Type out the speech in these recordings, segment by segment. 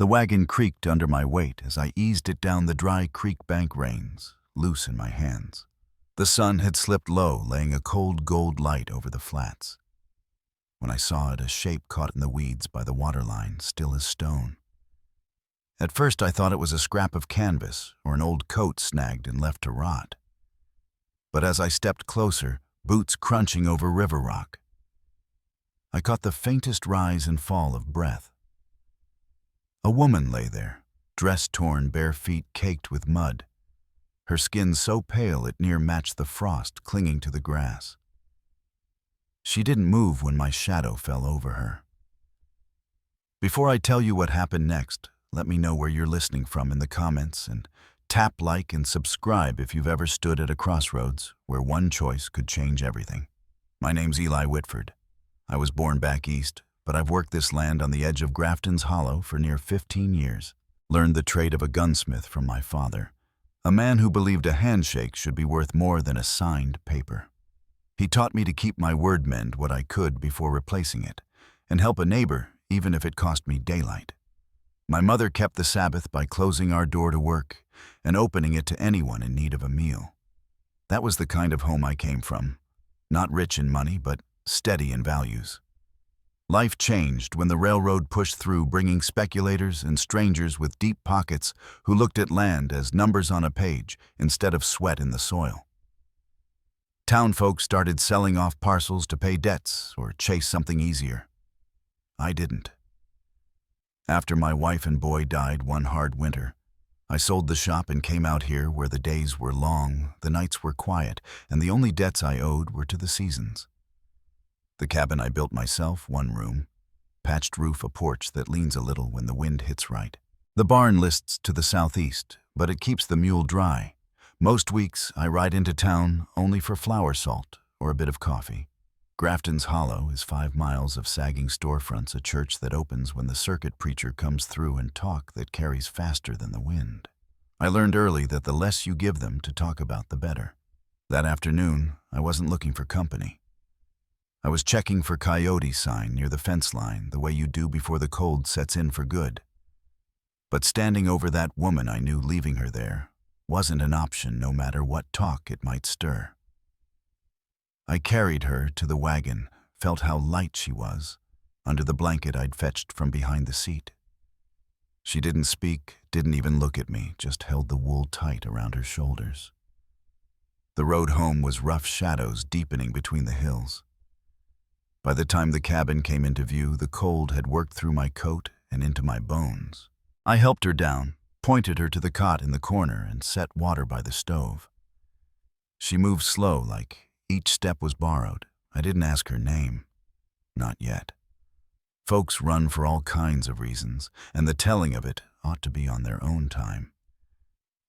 The wagon creaked under my weight as I eased it down the dry creek bank reins, loose in my hands. The sun had slipped low, laying a cold gold light over the flats. When I saw it, a shape caught in the weeds by the waterline, still as stone. At first I thought it was a scrap of canvas or an old coat snagged and left to rot. But as I stepped closer, boots crunching over river rock, I caught the faintest rise and fall of breath. A woman lay there, dress torn, bare feet caked with mud, her skin so pale it near matched the frost clinging to the grass. She didn't move when my shadow fell over her. Before I tell you what happened next, let me know where you're listening from in the comments, and tap like and subscribe if you've ever stood at a crossroads where one choice could change everything. My name's Eli Whitford. I was born back east, but I've worked this land on the edge of Grafton's Hollow for near 15 years. Learned the trade of a gunsmith from my father, a man who believed a handshake should be worth more than a signed paper. He taught me to keep my word mend what I could before replacing it, and help a neighbor even if it cost me daylight. My mother kept the Sabbath by closing our door to work and opening it to anyone in need of a meal. That was the kind of home I came from, not rich in money, but steady in values. Life changed when the railroad pushed through, bringing speculators and strangers with deep pockets who looked at land as numbers on a page instead of sweat in the soil. Townfolk started selling off parcels to pay debts or chase something easier. I didn't. After my wife and boy died one hard winter, I sold the shop and came out here where the days were long, the nights were quiet, and the only debts I owed were to the seasons. The cabin I built myself, one room, patched roof, a porch that leans a little when the wind hits right. The barn lists to the southeast, but it keeps the mule dry. Most weeks I ride into town only for flour salt or a bit of coffee. Grafton's Hollow is 5 miles of sagging storefronts, a church that opens when the circuit preacher comes through, and talk that carries faster than the wind. I learned early that the less you give them to talk about, the better. That afternoon, I wasn't looking for company. I was checking for coyote sign near the fence line, the way you do before the cold sets in for good. But standing over that woman I knew, leaving her there, wasn't an option, no matter what talk it might stir. I carried her to the wagon, felt how light she was, under the blanket I'd fetched from behind the seat. She didn't speak, didn't even look at me, just held the wool tight around her shoulders. The road home was rough shadows deepening between the hills. By the time the cabin came into view, the cold had worked through my coat and into my bones. I helped her down, pointed her to the cot in the corner, and set water by the stove. She moved slow, like each step was borrowed. I didn't ask her name. Not yet. Folks run for all kinds of reasons, and the telling of it ought to be on their own time.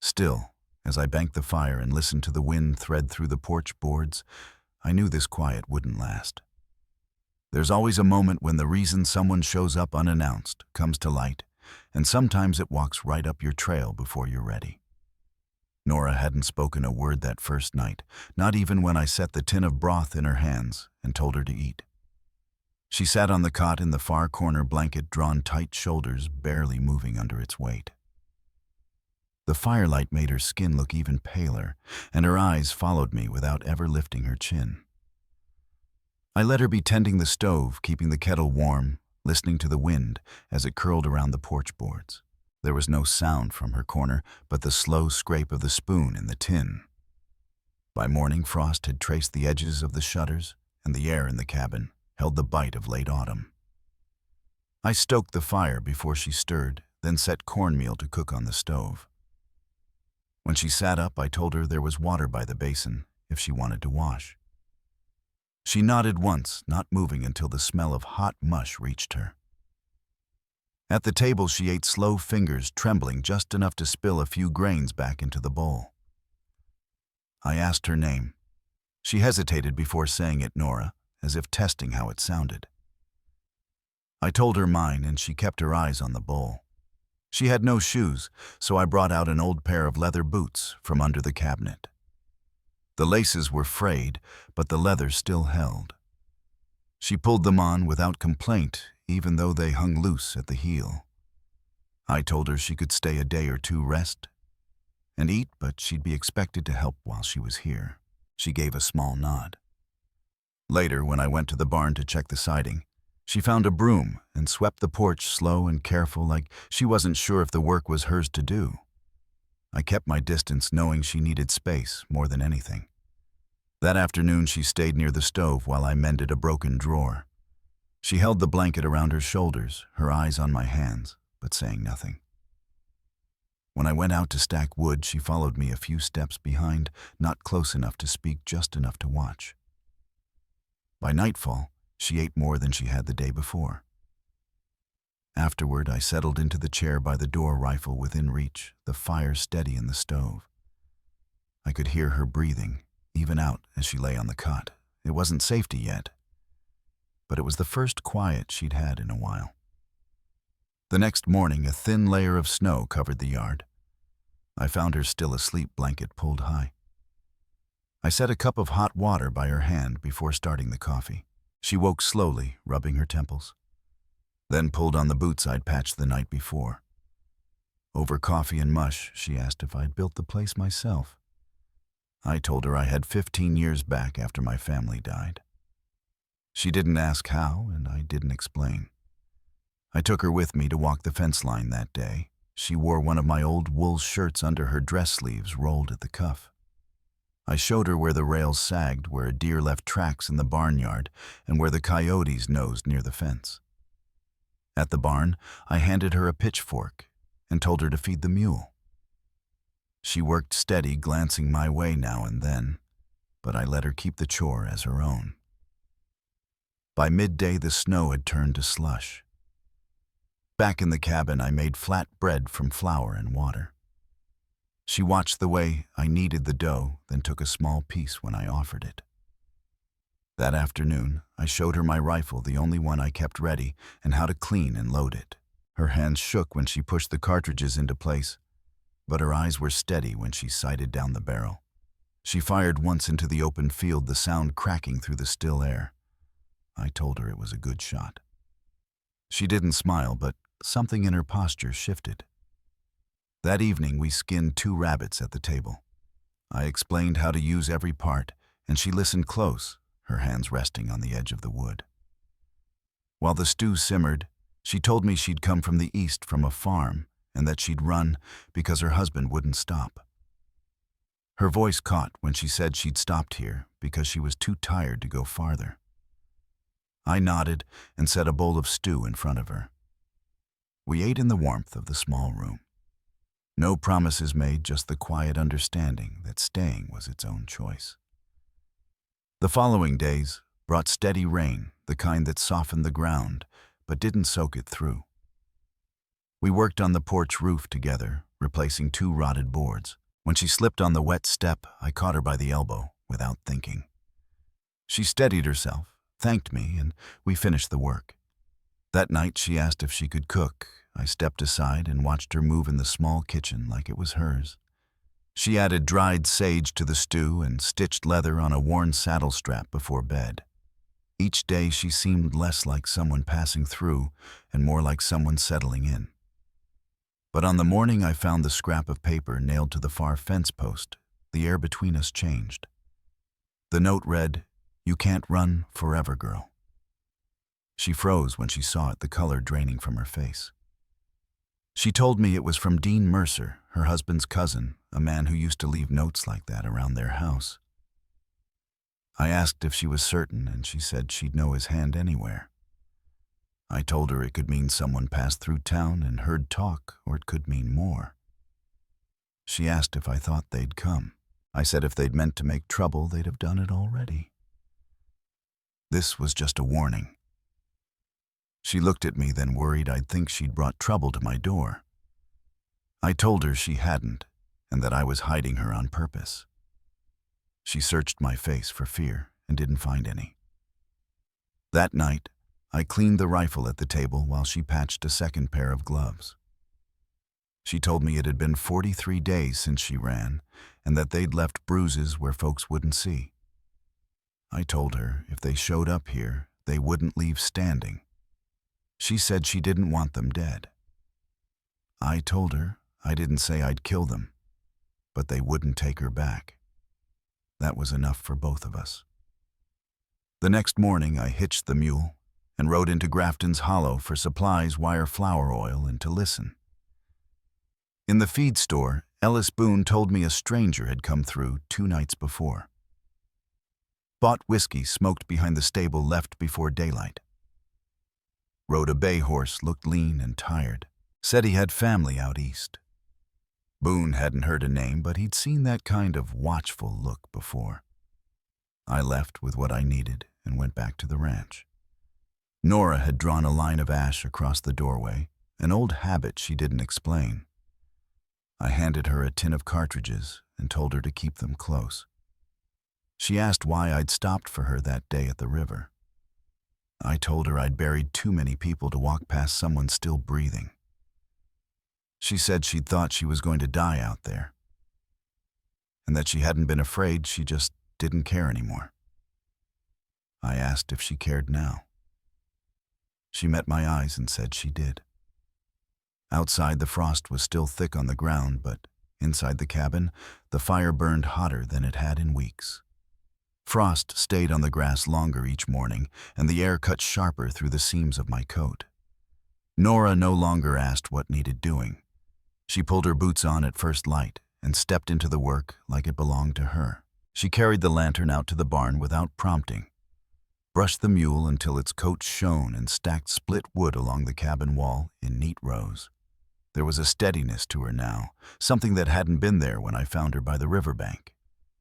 Still, as I banked the fire and listened to the wind thread through the porch boards, I knew this quiet wouldn't last. There's always a moment when the reason someone shows up unannounced comes to light, and sometimes it walks right up your trail before you're ready. Nora hadn't spoken a word that first night, not even when I set the tin of broth in her hands and told her to eat. She sat on the cot in the far corner, blanket drawn tight, shoulders barely moving under its weight. The firelight made her skin look even paler, and her eyes followed me without ever lifting her chin. I let her be tending the stove, keeping the kettle warm, listening to the wind as it curled around the porch boards. There was no sound from her corner but the slow scrape of the spoon in the tin. By morning, frost had traced the edges of the shutters, and the air in the cabin held the bite of late autumn. I stoked the fire before she stirred, then set cornmeal to cook on the stove. When she sat up, I told her there was water by the basin if she wanted to wash. She nodded once, not moving until the smell of hot mush reached her. At the table, she ate slow, fingers trembling just enough to spill a few grains back into the bowl. I asked her name. She hesitated before saying it, Nora, as if testing how it sounded. I told her mine, and she kept her eyes on the bowl. She had no shoes, so I brought out an old pair of leather boots from under the cabinet. The laces were frayed, but the leather still held. She pulled them on without complaint, even though they hung loose at the heel. I told her she could stay a day or two, rest and eat, but she'd be expected to help while she was here. She gave a small nod. Later, when I went to the barn to check the siding, she found a broom and swept the porch slow and careful, like she wasn't sure if the work was hers to do. I kept my distance, knowing she needed space more than anything. That afternoon, she stayed near the stove while I mended a broken drawer. She held the blanket around her shoulders, her eyes on my hands, but saying nothing. When I went out to stack wood, she followed me a few steps behind, not close enough to speak, just enough to watch. By nightfall, she ate more than she had the day before. Afterward, I settled into the chair by the door, rifle within reach, the fire steady in the stove. I could hear her breathing, even out as she lay on the cot. It wasn't safety yet, but it was the first quiet she'd had in a while. The next morning, a thin layer of snow covered the yard. I found her still asleep, blanket pulled high. I set a cup of hot water by her hand before starting the coffee. She woke slowly, rubbing her temples, then pulled on the boots I'd patched the night before. Over coffee and mush, she asked if I'd built the place myself. I told her I had 15 years back after my family died. She didn't ask how, and I didn't explain. I took her with me to walk the fence line that day. She wore one of my old wool shirts under her dress sleeves, rolled at the cuff. I showed her where the rails sagged, where a deer left tracks in the barnyard, and where the coyotes nosed near the fence. At the barn, I handed her a pitchfork and told her to feed the mule. She worked steady, glancing my way now and then, but I let her keep the chore as her own. By midday, the snow had turned to slush. Back in the cabin, I made flat bread from flour and water. She watched the way I kneaded the dough, then took a small piece when I offered it. That afternoon, I showed her my rifle, the only one I kept ready, and how to clean and load it. Her hands shook when she pushed the cartridges into place, but her eyes were steady when she sighted down the barrel. She fired once into the open field, the sound cracking through the still air. I told her it was a good shot. She didn't smile, but something in her posture shifted. That evening, we skinned 2 rabbits at the table. I explained how to use every part, and she listened close, her hands resting on the edge of the wood. While the stew simmered, she told me she'd come from the east, from a farm, and that she'd run because her husband wouldn't stop. Her voice caught when she said she'd stopped here because she was too tired to go farther. I nodded and set a bowl of stew in front of her. We ate in the warmth of the small room. No promises made, just the quiet understanding that staying was its own choice. The following days brought steady rain, the kind that softened the ground but didn't soak it through. We worked on the porch roof together, replacing 2 rotted boards. When she slipped on the wet step, I caught her by the elbow without thinking. She steadied herself, thanked me, and we finished the work. That night, she asked if she could cook. I stepped aside and watched her move in the small kitchen like it was hers. She added dried sage to the stew and stitched leather on a worn saddle strap before bed. Each day, she seemed less like someone passing through and more like someone settling in. But on the morning I found the scrap of paper nailed to the far fence post, the air between us changed. The note read, "You can't run forever, girl." She froze when she saw it, the color draining from her face. She told me it was from Dean Mercer, her husband's cousin, a man who used to leave notes like that around their house. I asked if she was certain, and she said she'd know his hand anywhere. I told her it could mean someone passed through town and heard talk, or it could mean more. She asked if I thought they'd come. I said if they'd meant to make trouble, they'd have done it already. This was just a warning. She looked at me, then worried I'd think she'd brought trouble to my door. I told her she hadn't, and that I was hiding her on purpose. She searched my face for fear and didn't find any. That night, I cleaned the rifle at the table while she patched a second pair of gloves. She told me it had been 43 days since she ran, and that they'd left bruises where folks wouldn't see. I told her if they showed up here, they wouldn't leave standing. She said she didn't want them dead. I told her I didn't say I'd kill them, but they wouldn't take her back. That was enough for both of us. The next morning, I hitched the mule and rode into Grafton's Hollow for supplies, wire, flour oil, and to listen. In the feed store, Ellis Boone told me a stranger had come through 2 nights before. Bought whiskey smoked behind the stable left before daylight. Rode a bay horse, looked lean and tired. Said he had family out east. Boone hadn't heard a name, but he'd seen that kind of watchful look before. I left with what I needed and went back to the ranch. Nora had drawn a line of ash across the doorway, an old habit she didn't explain. I handed her a tin of cartridges and told her to keep them close. She asked why I'd stopped for her that day at the river. I told her I'd buried too many people to walk past someone still breathing. She said she'd thought she was going to die out there, and that she hadn't been afraid, she just didn't care anymore. I asked if she cared now. She met my eyes and said she did. Outside, the frost was still thick on the ground, but inside the cabin, the fire burned hotter than it had in weeks. Frost stayed on the grass longer each morning, and the air cut sharper through the seams of my coat. Nora no longer asked what needed doing. She pulled her boots on at first light and stepped into the work like it belonged to her. She carried the lantern out to the barn without prompting, brushed the mule until its coat shone, and stacked split wood along the cabin wall in neat rows. There was a steadiness to her now, something that hadn't been there when I found her by the riverbank.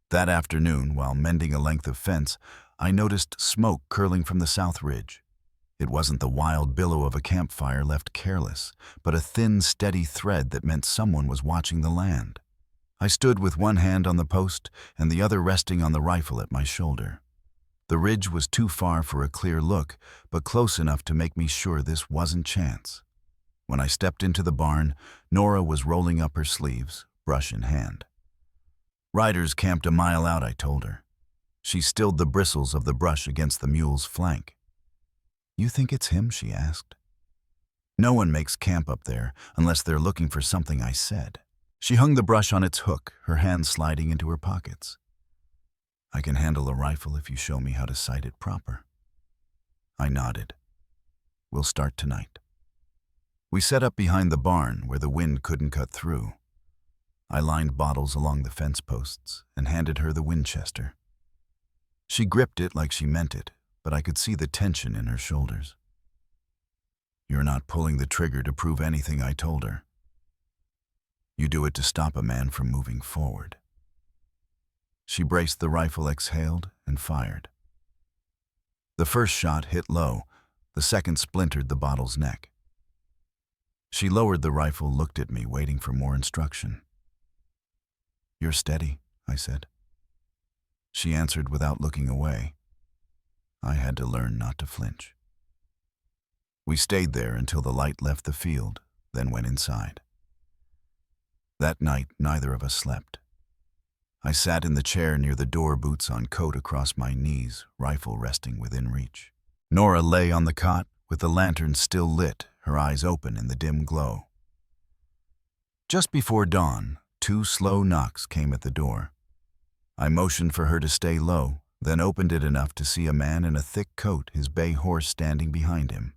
That afternoon, while mending a length of fence, I noticed smoke curling from the south ridge. It wasn't the wild billow of a campfire left careless, but a thin, steady thread that meant someone was watching the land. I stood with one hand on the post and the other resting on the rifle at my shoulder. The ridge was too far for a clear look, but close enough to make me sure this wasn't chance. When I stepped into the barn, Nora was rolling up her sleeves, brush in hand. Riders camped a mile out, I told her. She stilled the bristles of the brush against the mule's flank. You think it's him? She asked. No one makes camp up there unless they're looking for something, I said. She hung the brush on its hook, her hands sliding into her pockets. I can handle a rifle if you show me how to sight it proper. I nodded. We'll start tonight. We set up behind the barn where the wind couldn't cut through. I lined bottles along the fence posts and handed her the Winchester. She gripped it like she meant it, but I could see the tension in her shoulders. You're not pulling the trigger to prove anything, I told her. You do it to stop a man from moving forward. She braced the rifle, exhaled, and fired. The first shot hit low, the second splintered the bottle's neck. She lowered the rifle, looked at me, waiting for more instruction. You're steady, I said. She answered without looking away. I had to learn not to flinch. We stayed there until the light left the field, then went inside. That night, neither of us slept. I sat in the chair near the door, boots on, coat across my knees, rifle resting within reach. Nora lay on the cot with the lantern still lit, her eyes open in the dim glow. Just before dawn, 2 slow knocks came at the door. I motioned for her to stay low, then opened it enough to see a man in a thick coat, his bay horse standing behind him.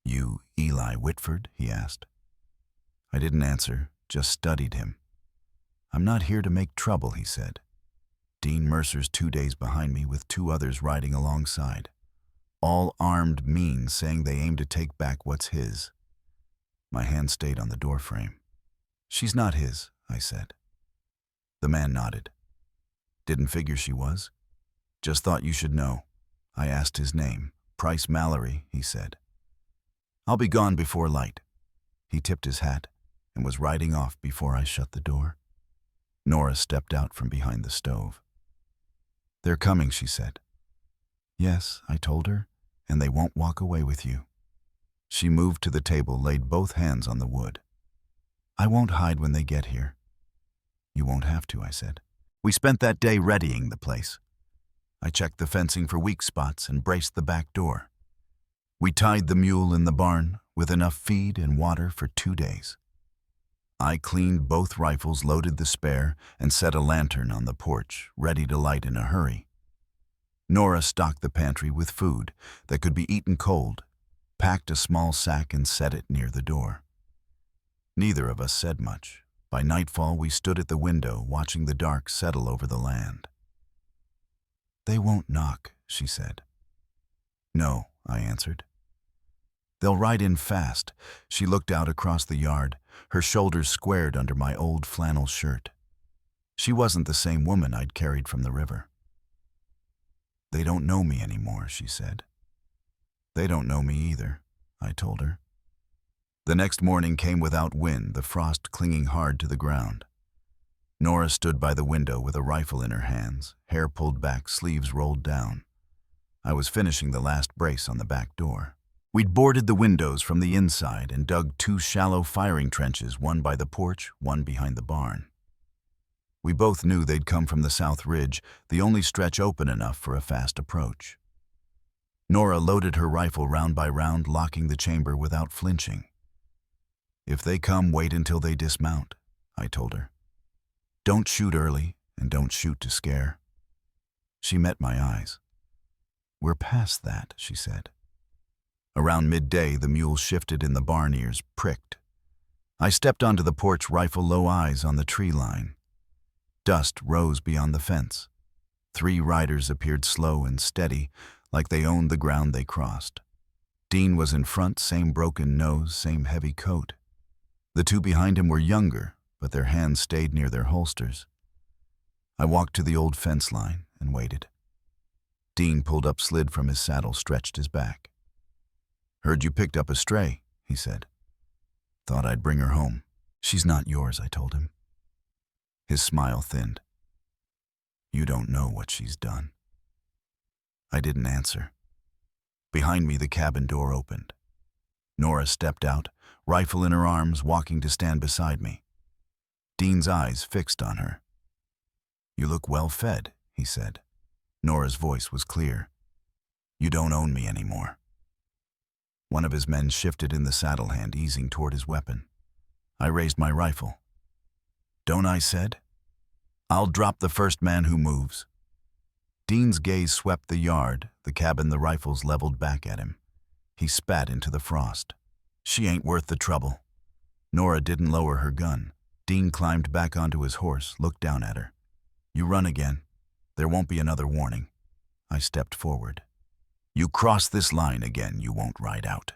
You Eli Whitford? He asked. I didn't answer, just studied him. I'm not here to make trouble, he said. Dean Mercer's 2 days behind me with 2 others riding alongside. All armed, mean, saying they aim to take back what's his. My hand stayed on the doorframe. She's not his, I said. The man nodded. Didn't figure she was. Just thought you should know. I asked his name. Price Mallory, he said. I'll be gone before light. He tipped his hat and was riding off before I shut the door. Nora stepped out from behind the stove. They're coming, she said. Yes, I told her, and they won't walk away with you. She moved to the table, laid both hands on the wood. I won't hide when they get here. You won't have to, I said. We spent that day readying the place. I checked the fencing for weak spots and braced the back door. We tied the mule in the barn with enough feed and water for 2 days. I cleaned both rifles, loaded the spare, and set a lantern on the porch, ready to light in a hurry. Nora stocked the pantry with food that could be eaten cold, packed a small sack and set it near the door. Neither of us said much. By nightfall, we stood at the window, watching the dark settle over the land. "They won't knock," she said. "No," I answered. "They'll ride in fast." She looked out across the yard, her shoulders squared under my old flannel shirt. She wasn't the same woman I'd carried from the river. "They don't know me anymore," she said. "They don't know me either," I told her. The next morning came without wind, the frost clinging hard to the ground. Nora stood by the window with a rifle in her hands, hair pulled back, sleeves rolled down. I was finishing the last brace on the back door. We'd boarded the windows from the inside and dug 2 shallow firing trenches, one by the porch, one behind the barn. We both knew they'd come from the south ridge, the only stretch open enough for a fast approach. Nora loaded her rifle round by round, locking the chamber without flinching. "If they come, wait until they dismount," I told her. "Don't shoot early, and don't shoot to scare." She met my eyes. "We're past that," she said. Around midday, the mule shifted and the barn ears pricked. I stepped onto the porch, rifle low, eyes on the tree line. Dust rose beyond the fence. 3 riders appeared, slow and steady, like they owned the ground they crossed. Dean was in front, same broken nose, same heavy coat. The 2 behind him were younger, but their hands stayed near their holsters. I walked to the old fence line and waited. Dean pulled up, slid from his saddle, stretched his back. "Heard you picked up a stray," he said. "Thought I'd bring her home." "She's not yours," I told him. His smile thinned. "You don't know what she's done." I didn't answer. Behind me, the cabin door opened. Nora stepped out, rifle in her arms, walking to stand beside me. Dean's eyes fixed on her. "You look well fed," he said. Nora's voice was clear. "You don't own me anymore." One of his men shifted in the saddle, hand easing toward his weapon. I raised my rifle. "Don't I said? I'll drop the first man who moves." Dean's gaze swept the yard, the cabin, the rifles leveled back at him. He spat into the frost. "She ain't worth the trouble." Nora didn't lower her gun. Dean climbed back onto his horse, looked down at her. "You run again. There won't be another warning." I stepped forward. "You cross this line again, you won't ride out."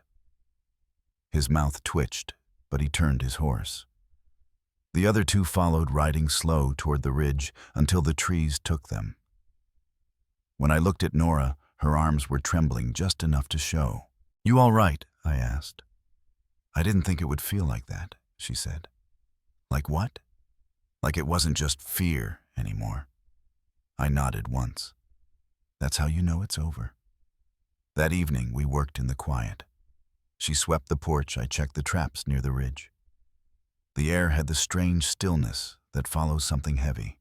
His mouth twitched, but he turned his horse. The other 2 followed, riding slow toward the ridge until the trees took them. When I looked at Nora, her arms were trembling just enough to show. "You all right?" I asked. "I didn't think it would feel like that," she said. "Like what?" "Like it wasn't just fear anymore." I nodded once. "That's how you know it's over." That evening, we worked in the quiet. She swept the porch, I checked the traps near the ridge. The air had the strange stillness that follows something heavy.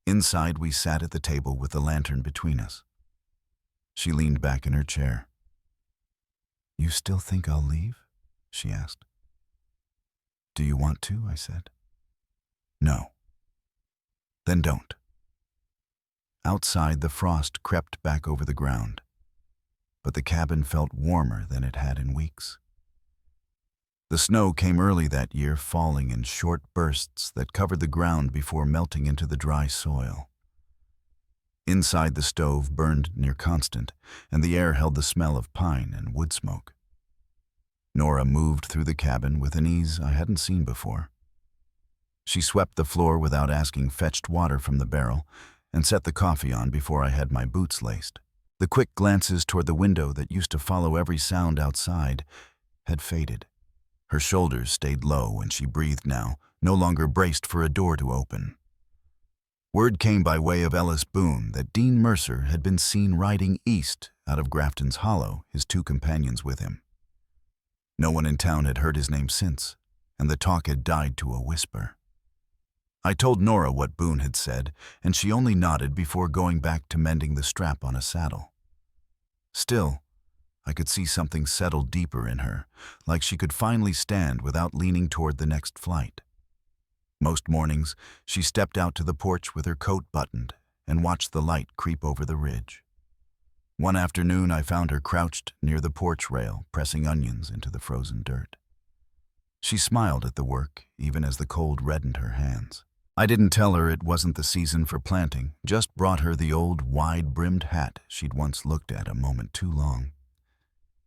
Inside, we sat at the table with the lantern between us. She leaned back in her chair. "You still think I'll leave?" she asked. "Do you want to?" I said. "No." "Then don't." Outside, the frost crept back over the ground, but the cabin felt warmer than it had in weeks. The snow came early that year, falling in short bursts that covered the ground before melting into the dry soil. Inside, the stove burned near constant, and the air held the smell of pine and wood smoke. Nora moved through the cabin with an ease I hadn't seen before. She swept the floor without asking, fetched water from the barrel, and set the coffee on before I had my boots laced. The quick glances toward the window that used to follow every sound outside had faded. Her shoulders stayed low when she breathed now, no longer braced for a door to open. Word came by way of Ellis Boone that Dean Mercer had been seen riding east out of Grafton's Hollow, his 2 companions with him. No one in town had heard his name since, and the talk had died to a whisper. I told Nora what Boone had said, and she only nodded before going back to mending the strap on a saddle. Still, I could see something settle deeper in her, like she could finally stand without leaning toward the next flight. Most mornings, she stepped out to the porch with her coat buttoned and watched the light creep over the ridge. One afternoon, I found her crouched near the porch rail, pressing onions into the frozen dirt. She smiled at the work, even as the cold reddened her hands. I didn't tell her it wasn't the season for planting, just brought her the old, wide-brimmed hat she'd once looked at a moment too long.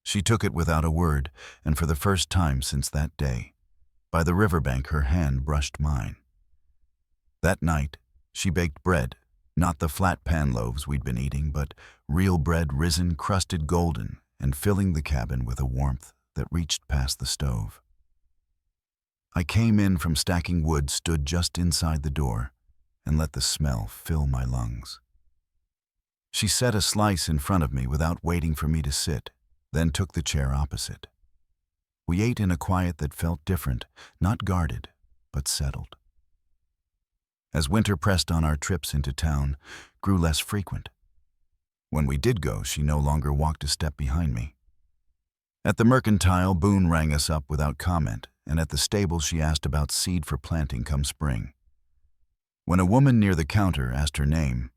She took it without a word, and for the first time since that day, by the riverbank her hand brushed mine. That night, she baked bread, not the flat pan loaves we'd been eating, but real bread risen, crusted golden, and filling the cabin with a warmth that reached past the stove. I came in from stacking wood, stood just inside the door, and let the smell fill my lungs. She set a slice in front of me without waiting for me to sit, then took the chair opposite. We ate in a quiet that felt different, not guarded, but settled. As winter pressed on, our trips into town grew less frequent. When we did go, she no longer walked a step behind me. At the Mercantile, Boone rang us up without comment, and at the stable she asked about seed for planting come spring. When a woman near the counter asked her name,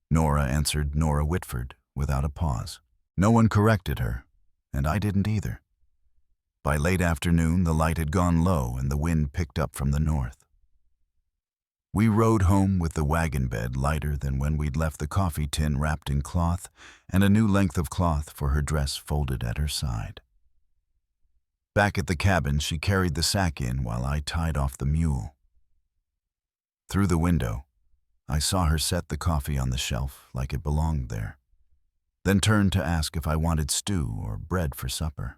Nora answered Nora Whitford without a pause. No one corrected her, and I didn't either. By late afternoon, the light had gone low and the wind picked up from the north. We rode home with the wagon bed lighter than when we'd left, the coffee tin wrapped in cloth and a new length of cloth for her dress folded at her side. Back at the cabin, she carried the sack in while I tied off the mule. Through the window, I saw her set the coffee on the shelf like it belonged there, then turned to ask if I wanted stew or bread for supper.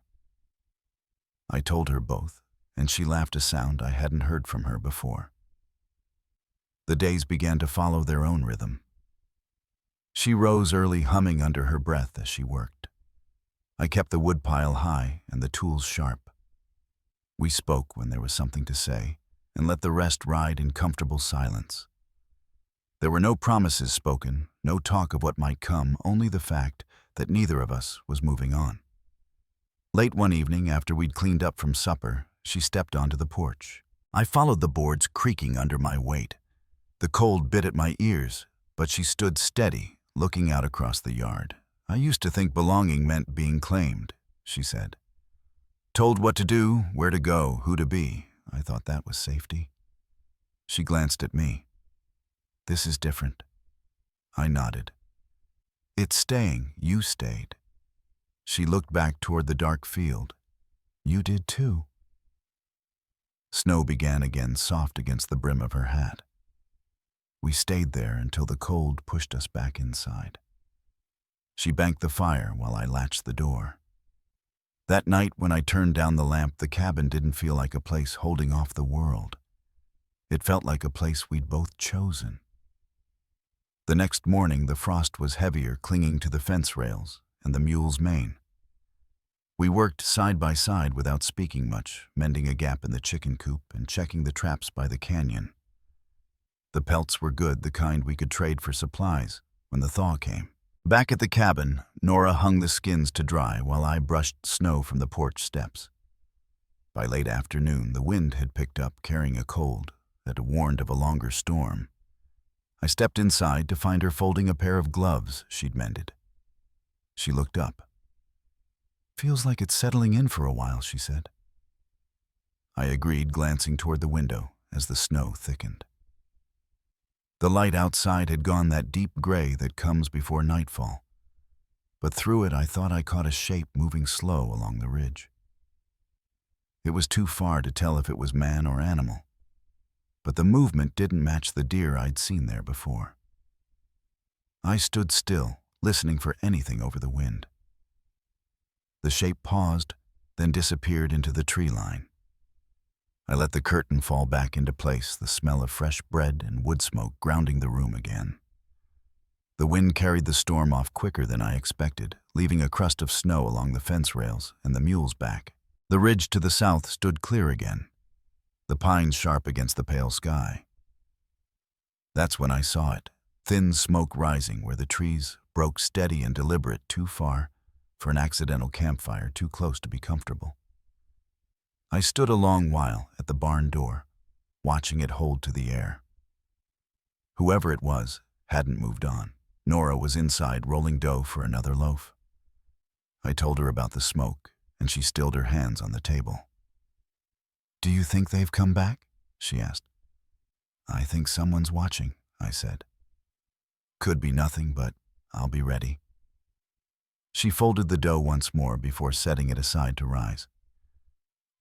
I told her both, and she laughed, a sound I hadn't heard from her before. The days began to follow their own rhythm. She rose early, humming under her breath as she worked. I kept the woodpile high and the tools sharp. We spoke when there was something to say, and let the rest ride in comfortable silence. There were no promises spoken, no talk of what might come, only the fact that neither of us was moving on. Late one evening, after we'd cleaned up from supper, she stepped onto the porch. I followed the boards creaking under my weight. The cold bit at my ears, but she stood steady, looking out across the yard. I used to think belonging meant being claimed, she said. Told what to do, where to go, who to be. I thought that was safety. She glanced at me. This is different. I nodded. It's staying. You stayed. She looked back toward the dark field. You did too. Snow began again, soft against the brim of her hat. We stayed there until the cold pushed us back inside. She banked the fire while I latched the door. That night, when I turned down the lamp, the cabin didn't feel like a place holding off the world. It felt like a place we'd both chosen. The next morning, the frost was heavier, clinging to the fence rails and the mule's mane. We worked side by side without speaking much, mending a gap in the chicken coop and checking the traps by the canyon. The pelts were good, the kind we could trade for supplies when the thaw came. Back at the cabin, Nora hung the skins to dry while I brushed snow from the porch steps. By late afternoon, the wind had picked up, carrying a cold that warned of a longer storm. I stepped inside to find her folding a pair of gloves she'd mended. She looked up. Feels like it's settling in for a while, she said. I agreed, glancing toward the window as the snow thickened. The light outside had gone that deep gray that comes before nightfall, but through it I thought I caught a shape moving slow along the ridge. It was too far to tell if it was man or animal, but the movement didn't match the deer I'd seen there before. I stood still, listening for anything over the wind. The shape paused, then disappeared into the tree line. I let the curtain fall back into place, the smell of fresh bread and wood smoke grounding the room again. The wind carried the storm off quicker than I expected, leaving a crust of snow along the fence rails and the mule's back. The ridge to the south stood clear again, the pines sharp against the pale sky. That's when I saw it, thin smoke rising where the trees broke steady and deliberate too far for an accidental campfire too close to be comfortable. I stood a long while at the barn door, watching it hold to the air. Whoever it was hadn't moved on. Nora was inside rolling dough for another loaf. I told her about the smoke, and she stilled her hands on the table. "Do you think they've come back?" she asked. "I think someone's watching," I said. "Could be nothing, but I'll be ready." She folded the dough once more before setting it aside to rise.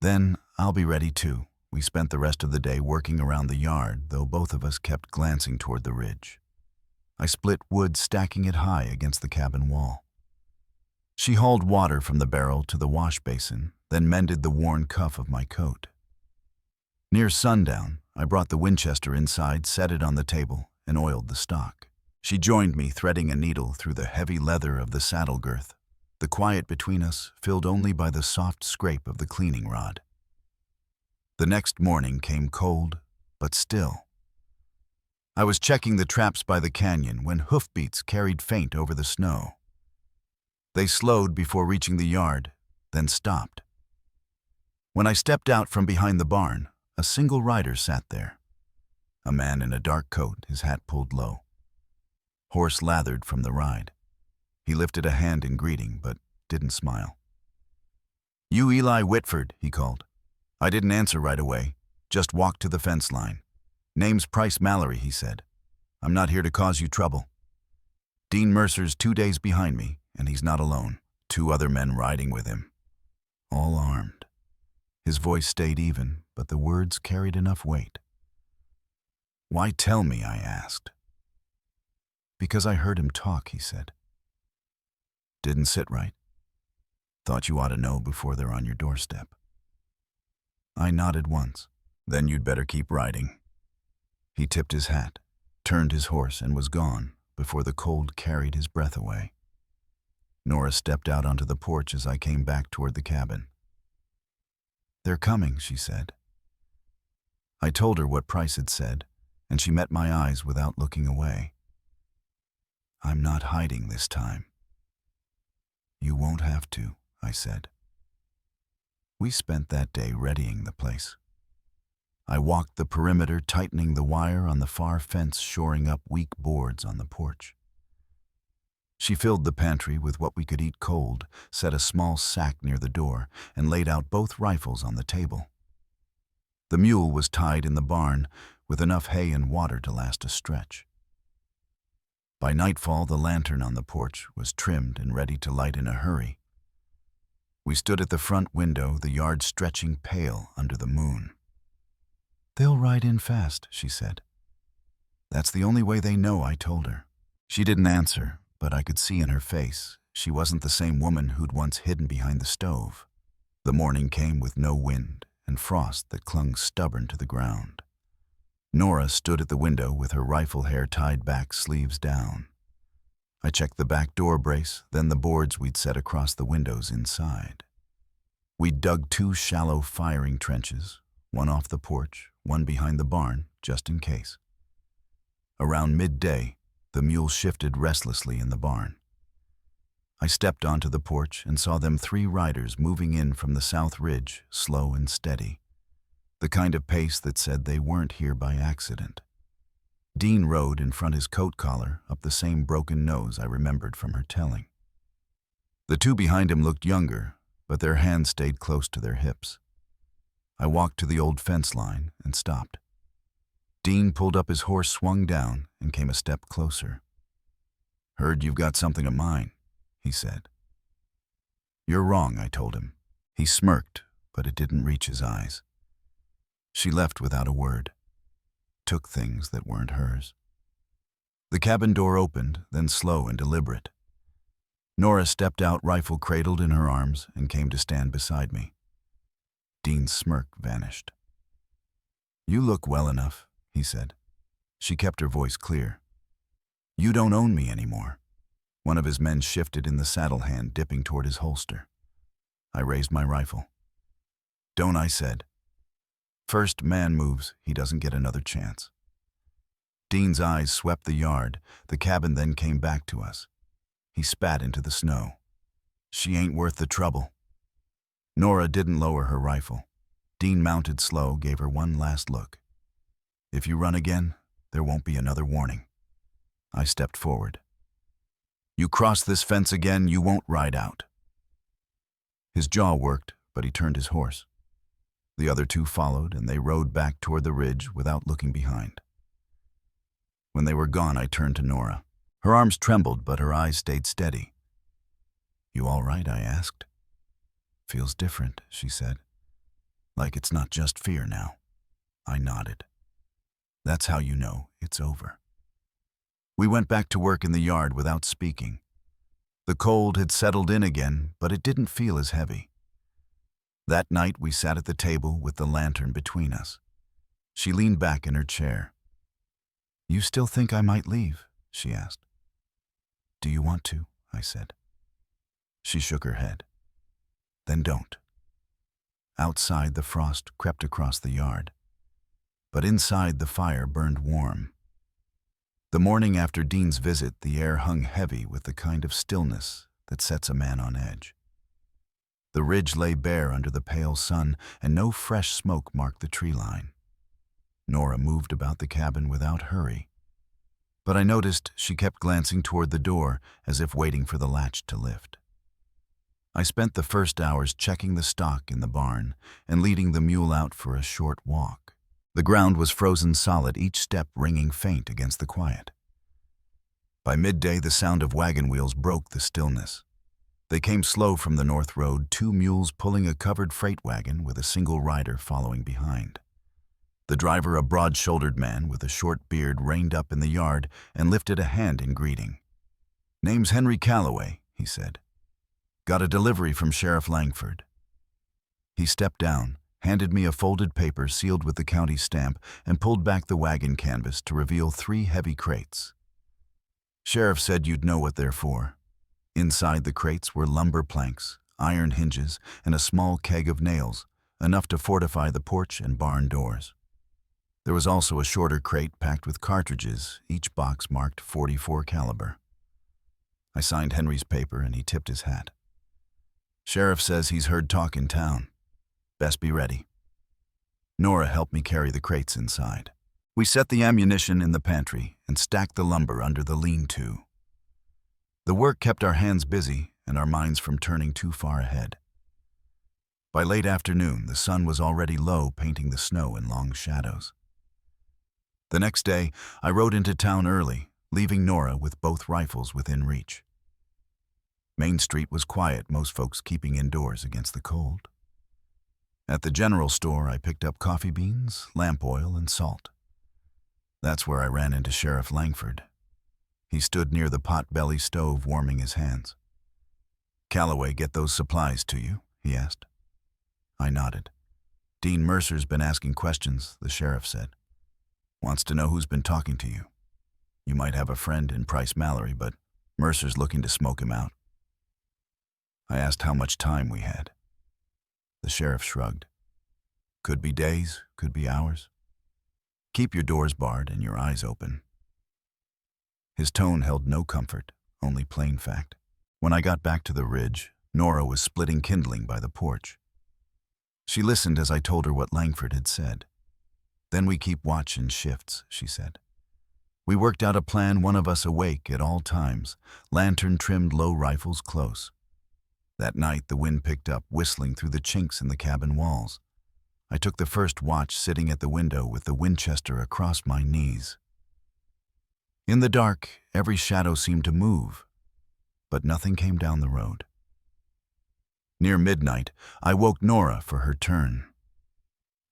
"Then I'll be ready too." We spent the rest of the day working around the yard, though both of us kept glancing toward the ridge. I split wood, stacking it high against the cabin wall. She hauled water from the barrel to the wash basin, then mended the worn cuff of my coat. Near sundown, I brought the Winchester inside, set it on the table, and oiled the stock. She joined me, threading a needle through the heavy leather of the saddle girth, the quiet between us filled only by the soft scrape of the cleaning rod. The next morning came cold, but still. I was checking the traps by the canyon when hoofbeats carried faint over the snow. They slowed before reaching the yard, then stopped. When I stepped out from behind the barn, a single rider sat there. A man in a dark coat, his hat pulled low. Horse lathered from the ride. He lifted a hand in greeting, but didn't smile. "You Eli Whitford," he called. I didn't answer right away, just walked to the fence line. "Name's Price Mallory," he said. "I'm not here to cause you trouble." Dean Mercer's 2 days behind me, and he's not alone. 2 other men riding with him, all armed. His voice stayed even, but the words carried enough weight. "Why tell me?" I asked. "Because I heard him talk," he said. "Didn't sit right. Thought you ought to know before they're on your doorstep." I nodded once. "Then you'd better keep riding." He tipped his hat, turned his horse, and was gone before the cold carried his breath away. Nora stepped out onto the porch as I came back toward the cabin. "They're coming," she said. I told her what Price had said, and she met my eyes without looking away. "I'm not hiding this time." "You won't have to," I said. We spent that day readying the place. I walked the perimeter, tightening the wire on the far fence, shoring up weak boards on the porch. She filled the pantry with what we could eat cold, set a small sack near the door, and laid out both rifles on the table. The mule was tied in the barn, with enough hay and water to last a stretch. By nightfall, the lantern on the porch was trimmed and ready to light in a hurry. We stood at the front window, the yard stretching pale under the moon. "They'll ride in fast," she said. "That's the only way they know," I told her. She didn't answer, but I could see in her face she wasn't the same woman who'd once hidden behind the stove. The morning came with no wind and frost that clung stubborn to the ground. Nora stood at the window with her rifle hair tied back, sleeves down. I checked the back door brace, then the boards we'd set across the windows inside. We'd dug 2 shallow firing trenches, one off the porch, one behind the barn, just in case. Around midday, the mule shifted restlessly in the barn. I stepped onto the porch and saw them 3 riders moving in from the south ridge, slow and steady. The kind of pace that said they weren't here by accident. Dean rode in front his coat collar up the same broken nose I remembered from her telling. The 2 behind him looked younger, but their hands stayed close to their hips. I walked to the old fence line and stopped. Dean pulled up his horse, swung down, and came a step closer. "Heard you've got something of mine," he said. "You're wrong," I told him. He smirked, but it didn't reach his eyes. She left without a word. Took things that weren't hers. The cabin door opened, then slow and deliberate. Nora stepped out, rifle cradled in her arms, and came to stand beside me. Dean's smirk vanished. "You look well enough," he said. She kept her voice clear. "You don't own me anymore." One of his men shifted in the saddle hand, dipping toward his holster. I raised my rifle. "Don't," I said. "First man moves, he doesn't get another chance." Dean's eyes swept the yard. The cabin then came back to us. He spat into the snow. She ain't worth the trouble." Nora didn't lower her rifle. Dean mounted slow, gave her one last look. "If you run again, there won't be another warning." I stepped forward. "You cross this fence again, you won't ride out." His jaw worked, but he turned his horse. The other two followed, and they rode back toward the ridge without looking behind. When they were gone, I turned to Nora. Her arms trembled, but her eyes stayed steady. "You all right?" I asked. "Feels different," she said. "Like it's not just fear now." I nodded. "That's how you know it's over." We went back to work in the yard without speaking. The cold had settled in again, but it didn't feel as heavy. That night we sat at the table with the lantern between us. She leaned back in her chair. "You still think I might leave?" she asked. "Do you want to?" I said. She shook her head. "Then don't." Outside, the frost crept across the yard, but inside the fire burned warm. The morning after Dean's visit, the air hung heavy with the kind of stillness that sets a man on edge. The ridge lay bare under the pale sun, and no fresh smoke marked the tree line. Nora moved about the cabin without hurry, but I noticed she kept glancing toward the door as if waiting for the latch to lift. I spent the first hours checking the stock in the barn and leading the mule out for a short walk. The ground was frozen solid, each step ringing faint against the quiet. By midday, the sound of wagon wheels broke the stillness. They came slow from the north road, two mules pulling a covered freight wagon with a single rider following behind. The driver, a broad-shouldered man with a short beard, reined up in the yard and lifted a hand in greeting. "Name's Henry Calloway," he said. "Got a delivery from Sheriff Langford." He stepped down, handed me a folded paper sealed with the county stamp, and pulled back the wagon canvas to reveal 3 heavy crates. "Sheriff said you'd know what they're for." Inside the crates were lumber planks, iron hinges, and a small keg of nails, enough to fortify the porch and barn doors. There was also a shorter crate packed with cartridges, each box marked .44 caliber. I signed Henry's paper and he tipped his hat. "Sheriff says he's heard talk in town. Best be ready." Nora helped me carry the crates inside. We set the ammunition in the pantry and stacked the lumber under the lean-to. The work kept our hands busy and our minds from turning too far ahead. By late afternoon, the sun was already low, painting the snow in long shadows. The next day, I rode into town early, leaving Nora with both rifles within reach. Main Street was quiet, most folks keeping indoors against the cold. At the general store, I picked up coffee beans, lamp oil, and salt. That's where I ran into Sheriff Langford. He stood near the pot-belly stove warming his hands. "Calloway get those supplies to you?" he asked. I nodded. "Dean Mercer's been asking questions," the sheriff said. "Wants to know who's been talking to you. You might have a friend in Price Mallory, but Mercer's looking to smoke him out." I asked how much time we had. The sheriff shrugged. "Could be days, could be hours. Keep your doors barred and your eyes open." His tone held no comfort, only plain fact. When I got back to the ridge, Nora was splitting kindling by the porch. She listened as I told her what Langford had said. "Then we keep watch in shifts," she said. We worked out a plan, one of us awake at all times, lantern-trimmed low rifles close. That night, the wind picked up, whistling through the chinks in the cabin walls. I took the first watch sitting at the window with the Winchester across my knees. In the dark, every shadow seemed to move, but nothing came down the road. Near midnight, I woke Nora for her turn.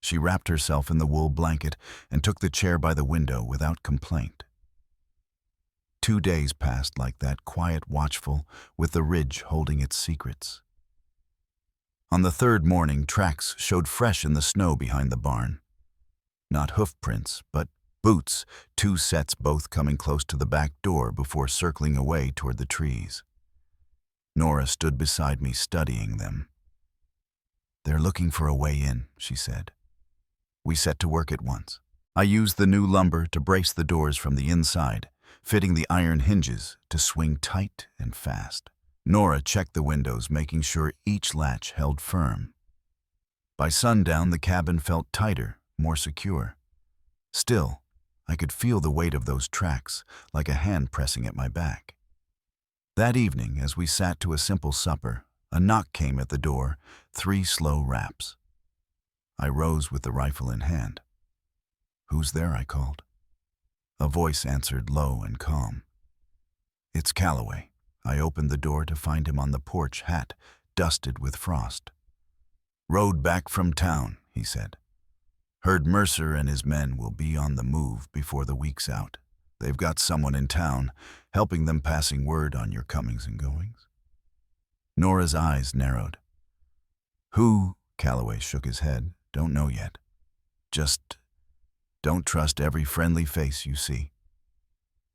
She wrapped herself in the wool blanket and took the chair by the window without complaint. 2 days passed like that, quiet, watchful, with the ridge holding its secrets. On the 3rd morning, tracks showed fresh in the snow behind the barn. Not hoof prints, but boots, 2 sets, both coming close to the back door before circling away toward the trees. Nora stood beside me, studying them. "They're looking for a way in," she said. We set to work at once. I used the new lumber to brace the doors from the inside, fitting the iron hinges to swing tight and fast. Nora checked the windows, making sure each latch held firm. By sundown, the cabin felt tighter, more secure. Still, I could feel the weight of those tracks, like a hand pressing at my back. That evening, as we sat to a simple supper, a knock came at the door, 3 slow raps. I rose with the rifle in hand. "Who's there?" I called. A voice answered, low and calm. "It's Calloway." I opened the door to find him on the porch, hat dusted with frost. "Rode back from town," he said. "Heard Mercer and his men will be on the move before the week's out. They've got someone in town, helping them, passing word on your comings and goings." Nora's eyes narrowed. "Who?" Calloway shook his head. "Don't know yet. Just don't trust every friendly face you see."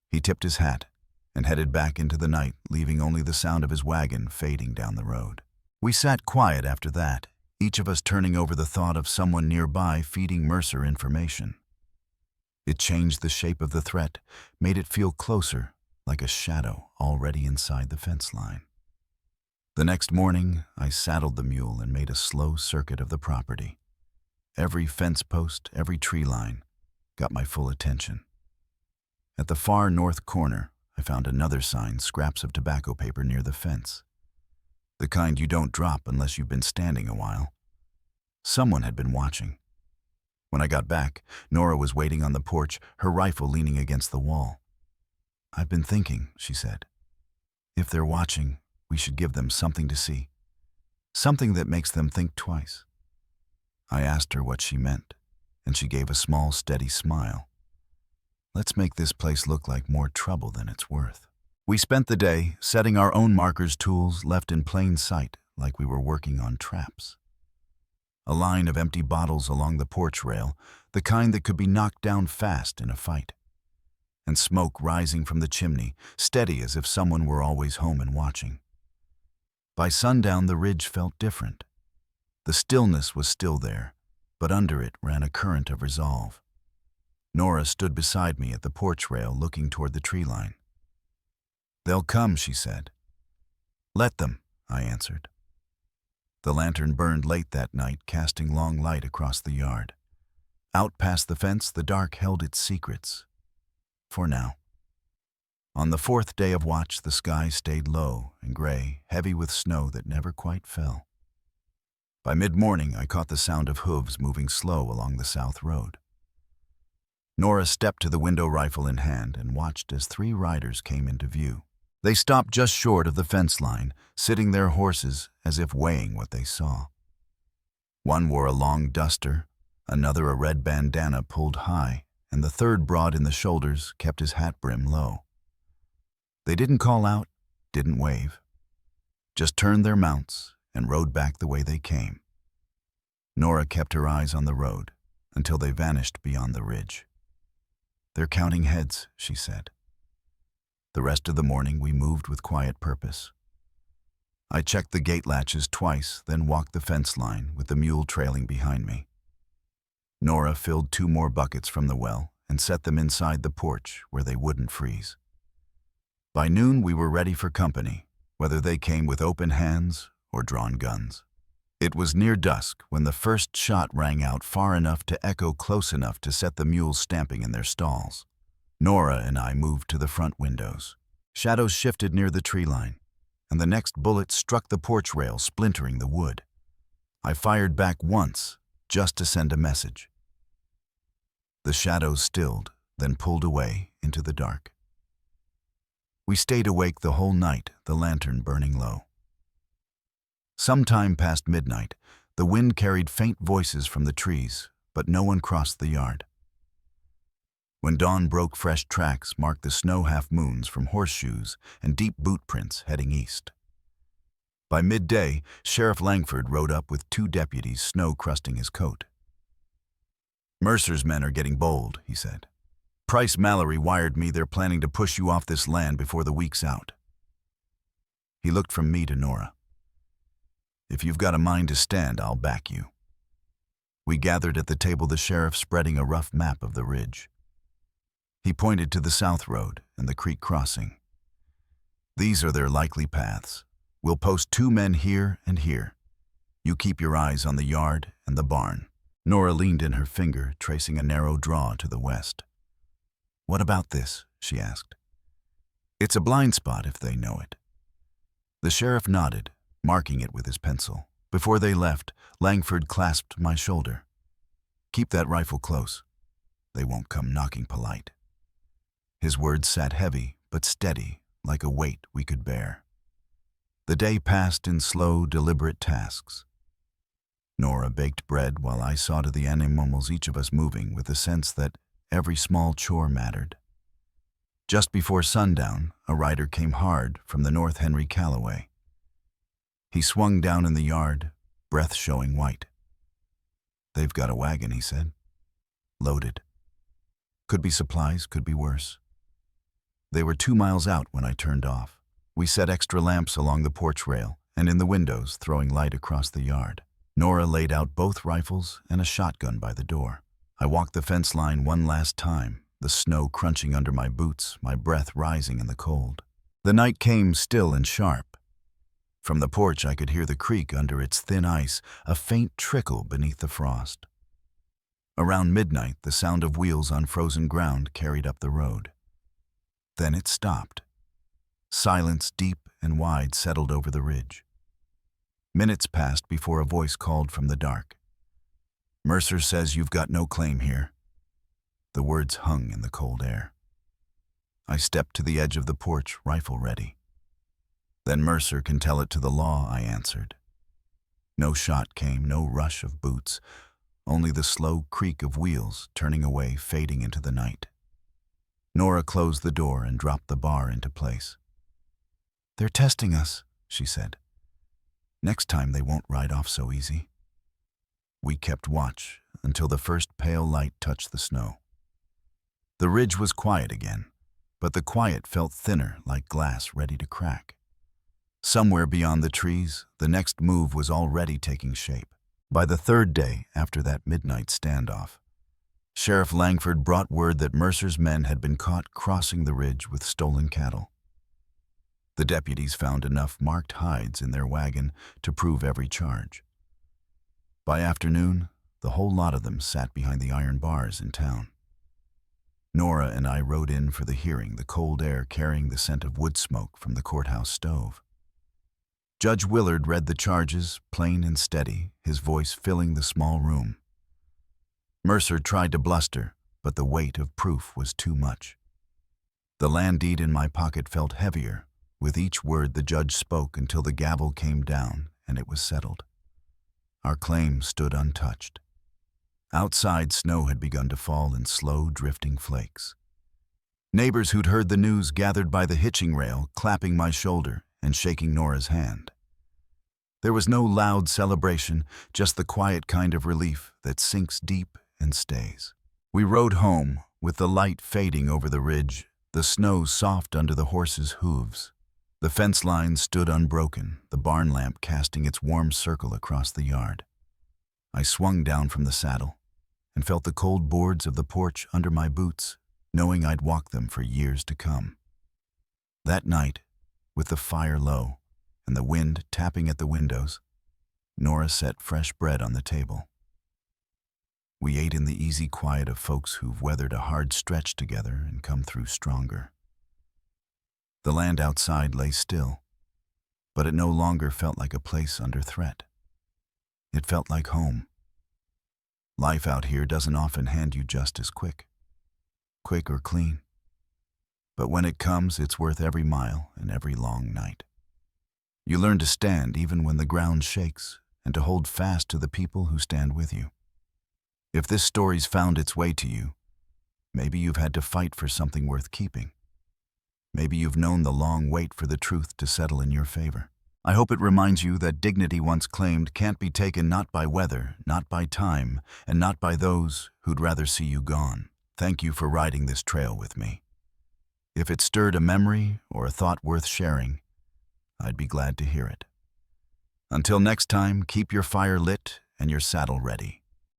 He tipped his hat and headed back into the night, leaving only the sound of his wagon fading down the road. We sat quiet after that, each of us turning over the thought of someone nearby feeding Mercer information. It changed the shape of the threat, made it feel closer, like a shadow already inside the fence line. The next morning, I saddled the mule and made a slow circuit of the property. Every fence post, every tree line got my full attention. At the far north corner, I found another sign, scraps of tobacco paper near the fence. The kind you don't drop unless you've been standing a while. Someone had been watching. When I got back, Nora was waiting on the porch, her rifle leaning against the wall. "I've been thinking," she said. "If they're watching, we should give them something to see. Something that makes them think twice." I asked her what she meant, and she gave a small, steady smile. "Let's make this place look like more trouble than it's worth." We spent the day setting our own markers, tools left in plain sight like we were working on traps. A line of empty bottles along the porch rail, the kind that could be knocked down fast in a fight. And smoke rising from the chimney, steady as if someone were always home and watching. By sundown, the ridge felt different. The stillness was still there, but under it ran a current of resolve. Nora stood beside me at the porch rail, looking toward the tree line. "They'll come," she said. "Let them," I answered. The lantern burned late that night, casting long light across the yard. Out past the fence, the dark held its secrets. For now. On the 4th day of watch, the sky stayed low and gray, heavy with snow that never quite fell. By mid-morning, I caught the sound of hooves moving slow along the south road. Nora stepped to the window, rifle in hand, and watched as 3 riders came into view. They stopped just short of the fence line, sitting their horses as if weighing what they saw. One wore a long duster, another a red bandana pulled high, and the third, broad in the shoulders, kept his hat brim low. They didn't call out, didn't wave, just turned their mounts and rode back the way they came. Nora kept her eyes on the road until they vanished beyond the ridge. "They're counting heads," she said. The rest of the morning we moved with quiet purpose. I checked the gate latches twice, then walked the fence line with the mule trailing behind me. Nora filled 2 more buckets from the well and set them inside the porch where they wouldn't freeze. By noon we were ready for company, whether they came with open hands or drawn guns. It was near dusk when the first shot rang out, far enough to echo close enough to set the mules stamping in their stalls. Nora and I moved to the front windows. Shadows shifted near the tree line, and the next bullet struck the porch rail, splintering the wood. I fired back once, just to send a message. The shadows stilled, then pulled away into the dark. We stayed awake the whole night, the lantern burning low. Sometime past midnight, the wind carried faint voices from the trees, but no one crossed the yard. When dawn broke, fresh tracks marked the snow half-moons from horseshoes and deep boot prints heading east. By midday, Sheriff Langford rode up with 2 deputies, snow crusting his coat. "Mercer's men are getting bold," he said. "Price Mallory wired me they're planning to push you off this land before the week's out." He looked from me to Nora. "If you've got a mind to stand, I'll back you." We gathered at the table, the sheriff spreading a rough map of the ridge. He pointed to the south road and the creek crossing. "These are their likely paths. We'll post 2 men here and here. You keep your eyes on the yard and the barn." Nora leaned in her finger, tracing a narrow draw to the west. "What about this?" she asked. "It's a blind spot if they know it." The sheriff nodded, marking it with his pencil. Before they left, Langford clasped my shoulder. "Keep that rifle close. They won't come knocking polite." His words sat heavy but steady, like a weight we could bear. The day passed in slow, deliberate tasks. Nora baked bread while I saw to the animals, each of us moving with the sense that every small chore mattered. Just before sundown, a rider came hard from the North Henry Callaway. He swung down in the yard, breath showing white. "They've got a wagon," he said. "Loaded. Could be supplies, could be worse." They were 2 miles out when I turned off. We set extra lamps along the porch rail and in the windows, throwing light across the yard. Nora laid out both rifles and a shotgun by the door. I walked the fence line one last time, the snow crunching under my boots, my breath rising in the cold. The night came still and sharp. From the porch I could hear the creek under its thin ice, a faint trickle beneath the frost. Around midnight, the sound of wheels on frozen ground carried up the road. Then it stopped. Silence deep and wide settled over the ridge. Minutes passed before a voice called from the dark. "Mercer says you've got no claim here." The words hung in the cold air. I stepped to the edge of the porch, rifle ready. "Then Mercer can tell it to the law," I answered. No shot came, no rush of boots, only the slow creak of wheels turning away, fading into the night. Nora closed the door and dropped the bar into place. "They're testing us," she said. "Next time they won't ride off so easy." We kept watch until the first pale light touched the snow. The ridge was quiet again, but the quiet felt thinner, like glass ready to crack. Somewhere beyond the trees, the next move was already taking shape. By the third day after that midnight standoff, Sheriff Langford brought word that Mercer's men had been caught crossing the ridge with stolen cattle. The deputies found enough marked hides in their wagon to prove every charge. By afternoon, the whole lot of them sat behind the iron bars in town. Nora and I rode in for the hearing, the cold air carrying the scent of wood smoke from the courthouse stove. Judge Willard read the charges, plain and steady, his voice filling the small room. Mercer tried to bluster, but the weight of proof was too much. The land deed in my pocket felt heavier with each word the judge spoke until the gavel came down and it was settled. Our claim stood untouched. Outside, snow had begun to fall in slow, drifting flakes. Neighbors who'd heard the news gathered by the hitching rail, clapping my shoulder and shaking Nora's hand. There was no loud celebration, just the quiet kind of relief that sinks deep and stays. We rode home, with the light fading over the ridge, the snow soft under the horses' hooves. The fence line stood unbroken, the barn lamp casting its warm circle across the yard. I swung down from the saddle and felt the cold boards of the porch under my boots, knowing I'd walk them for years to come. That night, with the fire low and the wind tapping at the windows, Nora set fresh bread on the table. We ate in the easy quiet of folks who've weathered a hard stretch together and come through stronger. The land outside lay still, but it no longer felt like a place under threat. It felt like home. Life out here doesn't often hand you justice quick or clean. But when it comes, it's worth every mile and every long night. You learn to stand even when the ground shakes and to hold fast to the people who stand with you. If this story's found its way to you, maybe you've had to fight for something worth keeping. Maybe you've known the long wait for the truth to settle in your favor. I hope it reminds you that dignity once claimed can't be taken not by weather, not by time, and not by those who'd rather see you gone. Thank you for riding this trail with me. If it stirred a memory or a thought worth sharing, I'd be glad to hear it. Until next time, keep your fire lit and your saddle ready.